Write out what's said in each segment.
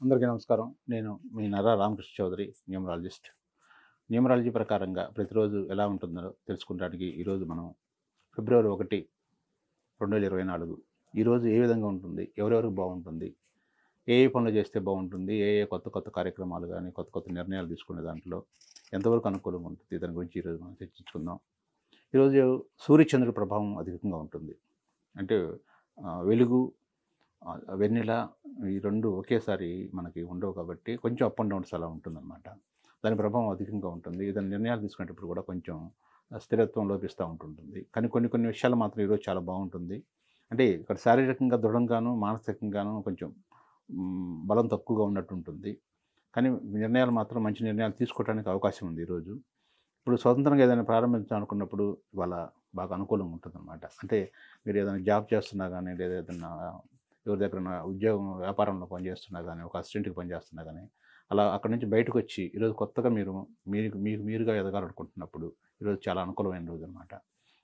అందరికీ నమస్కారం. నేను మీ నర్రా రామకృష్ణ చౌదరి, న్యూమరాలజిస్ట్. న్యూమరాలజీ ప్రకారంగా ప్రతిరోజు ఎలా ఉంటుందో తెలుసుకోవడానికి ఈరోజు మనం ఫిబ్రవరి 1, 2024 ఈరోజు ఏ విధంగా ఉంటుంది? ఎవరెవరికి బాగుంటుంది? ఏ ఏ పనులు చేస్తే బాగుంటుంది? ఏ ఏ కొత్త కొత్త కార్యక్రమాలు గానీ, కొత్త కొత్త నిర్ణయాలు తీసుకునే దాంట్లో ఎంతవరకు అనుకూలంగా ఉంటుంది? దాని గురించి ఈరోజు మనం చర్చించుకుందాం. ఈరోజు సూర్యచంద్రుడి ప్రభావం అధికంగా ఉంటుంది. అంటే వెలుగు, వెన్నెల ఈ 2 ఒకేసారి మనకి ఉండవు కాబట్టి కొంచెం అప్ అండ్ డౌన్స్ అలా ఉంటుందన్నమాట. దాని ప్రభావం అధికంగా ఉంటుంది. ఏదైనా నిర్ణయాలు తీసుకునేటప్పుడు కూడా కొంచెం స్థిరత్వం లోపిస్తూ ఉంటుంటుంది. కానీ కొన్ని కొన్ని విషయాలు మాత్రం ఈరోజు చాలా బాగుంటుంది. అంటే ఇక్కడ శారీరకంగా దృఢంగాను, మానసికంగాను కొంచెం బలం తక్కువగా ఉన్నట్టు ఉంటుంది. కానీ నిర్ణయాలు మాత్రం మంచి నిర్ణయాలు తీసుకోవడానికి అవకాశం ఉంది ఈరోజు. ఇప్పుడు స్వతంత్రంగా ఏదైనా ప్రారంభించాలనుకున్నప్పుడు ఇవాళ బాగా అనుకూలంగా ఉంటుందన్నమాట. అంటే మీరు ఏదైనా జాబ్ చేస్తున్నా గానీ, లేదా ఏదన్నా ఎవరి దగ్గరన్నా ఉద్యోగం, వ్యాపారంలో పనిచేస్తున్నా గానీ, ఒక అసిస్టెంట్‌గా పనిచేస్తున్నా గానీ, అలా అక్కడి నుంచి బయటకొచ్చి ఈరోజు కొత్తగా మీకు మీరుగా ఎదగాలనుకుంటున్నప్పుడు ఈరోజు చాలా అనుకూలమైన రోజనమాట.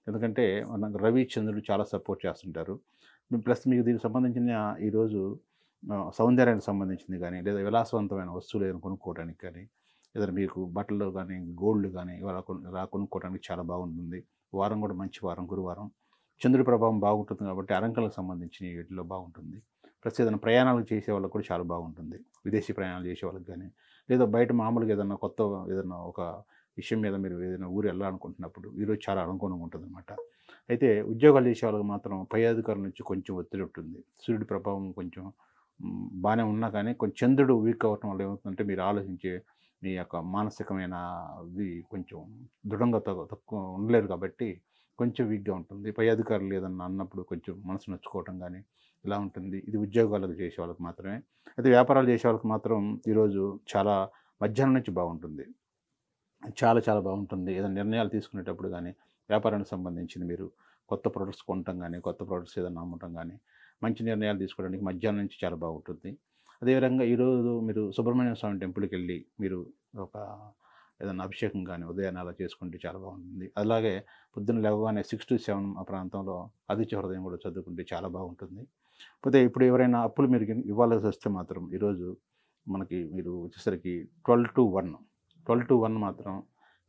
ఎందుకంటే మనకు రవి, చంద్రుడు చాలా సపోర్ట్ చేస్తుంటారు. ప్లస్ మీకు దీనికి సంబంధించిన ఈరోజు సౌందర్యానికి సంబంధించింది గానీ, లేదా విలాసవంతమైన వస్తువులు ఏదైనా కొనుక్కోవడానికి కానీ, ఏదైనా మీకు బట్టలు గానీ, గోల్డ్ గానీ ఇలా కొనుక్కోవడానికి చాలా బాగుంటుంది. వారం కూడా మంచి వారం, గురువారం. చంద్రుడి ప్రభావం బాగుంటుంది కాబట్టి అలంకరణకు సంబంధించిన వీటిలో బాగుంటుంది. ప్లస్ ఏదైనా ప్రయాణాలు చేసే వాళ్ళకి కూడా చాలా బాగుంటుంది. విదేశీ ప్రయాణాలు చేసే వాళ్ళకి గానీ, లేదా బయట మామూలుగా ఏదన్నా ఒక విషయం మీద మీరు ఏదైనా ఊరు వెళ్ళాలనుకుంటున్నప్పుడు ఈరోజు చాలా అనుకూలంగా ఉంటుందన్నమాట. అయితే ఉద్యోగాలు చేసే వాళ్ళకి మాత్రం పై అధికారుల నుంచి కొంచెం ఒత్తిడి ఉంటుంది. సూర్యుడి ప్రభావం కొంచెం బానే ఉన్నా కానీ కొంచెం చంద్రుడు వీక్ అవ్వటం వల్ల ఏమవుతుందంటే మీరు ఆలోచించే మీ యొక్క మానసికమైనవి కొంచెం దృఢంగా తక్కువ ఉండలేరు కాబట్టి కొంచెం వీక్‌గా ఉంటుంది. పై అధికారులు ఏదన్నా అన్నప్పుడు కొంచెం మనసు నొచ్చుకోవటం గానీ, ఇలా ఉంటుంది. ఇది ఉద్యోగాలకు చేసే వాళ్ళకి మాత్రమే. అయితే వ్యాపారాలు చేసే వాళ్ళకి మాత్రం ఈరోజు చాలా మధ్యాహ్నం నుంచి బాగుంటుంది. చాలా చాలా బాగుంటుంది. ఏదైనా నిర్ణయాలు తీసుకునేటప్పుడు గానీ, వ్యాపారానికి సంబంధించింది మీరు కొత్త ప్రొడక్ట్స్ కొనటం గానీ, కొత్త ప్రొడక్ట్స్ ఏదన్నా అమ్మటం గానీ, మంచి నిర్ణయాలు తీసుకోవడానికి మధ్యాహ్నం నుంచి చాలా బాగుంటుంది. అదేవిధంగా ఈరోజు మీరు సుబ్రహ్మణ్య స్వామి టెంపుల్‌కెళ్ళి మీరు ఒక ఏదన్నా అభిషేకం గానీ, ఉదయాన్నే అలా చేసుకుంటే చాలా బాగుంటుంది. అలాగే పొద్దున్న లేవగానే 6-7 ఆ ప్రాంతంలో ఆదిత్య హృదయం కూడా చదువుకుంటే చాలా బాగుంటుంది. పోతే ఇప్పుడు ఎవరైనా అప్పులు మీరు ఇవ్వాల్సొస్తే మాత్రం ఈరోజు మనకి మీరు వచ్చేసరికి 12-1, 12-1 మాత్రం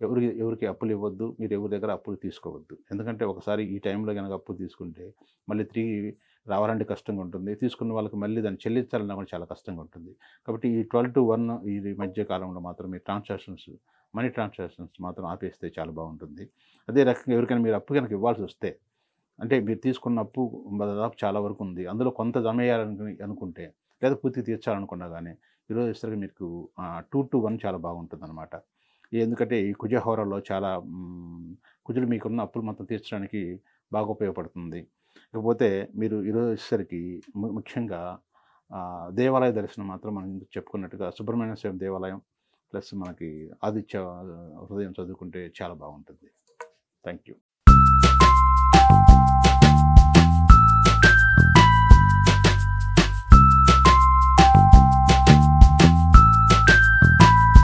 ఎవరికి అప్పులు ఇవ్వద్దు. మీరు ఎవరి దగ్గర అప్పులు తీసుకోవద్దు. ఎందుకంటే ఒకసారి ఈ టైంలో గనక అప్పులు తీసుకుంటే మళ్ళీ తిరిగి రావాలంటే కష్టంగా ఉంటుంది. తీసుకున్న వాళ్ళకి మళ్ళీ దాన్ని చెల్లించాలన్నా కూడా చాలా కష్టంగా ఉంటుంది. కాబట్టి ఈ 12-1 ఈ మధ్య కాలంలో మాత్రం మీ మనీ ట్రాన్సాక్షన్స్ మాత్రం ఆపేస్తే చాలా బాగుంటుంది. అదే రకంగా ఎవరికైనా మీరు అప్పు గనక ఇవ్వాల్సొస్తే అంటే మీరు తీసుకున్న అప్పు దాదాపు చాలా వరకు ఉంది. అందులో కొంత అనుకుంటే లేదా పూర్తిగా తీర్చాలనుకున్నా గానీ, ఈరోజు వచ్చేసరికి మీకు 2-1 చాలా బాగుంటుందనమాట. ఎందుకంటే ఈ కుజహోరాలో చాలా కుజుడు మీకున్న అప్పులు మొత్తం తీర్చడానికి బాగా ఉపయోగపడుతుంది. ఇకపోతే మీరు ఈరోజు వచ్చేసరికి ముఖ్యంగా దేవాలయ దర్శనం మాత్రం మనం ఇందాక చెప్పుకున్నట్టుగా సుబ్రహ్మణ్య స్వామి దేవాలయం ప్లస్ మనకి ఆదిత్య హృదయం చదువుకుంటే చాలా బాగుంటుంది. Thank you.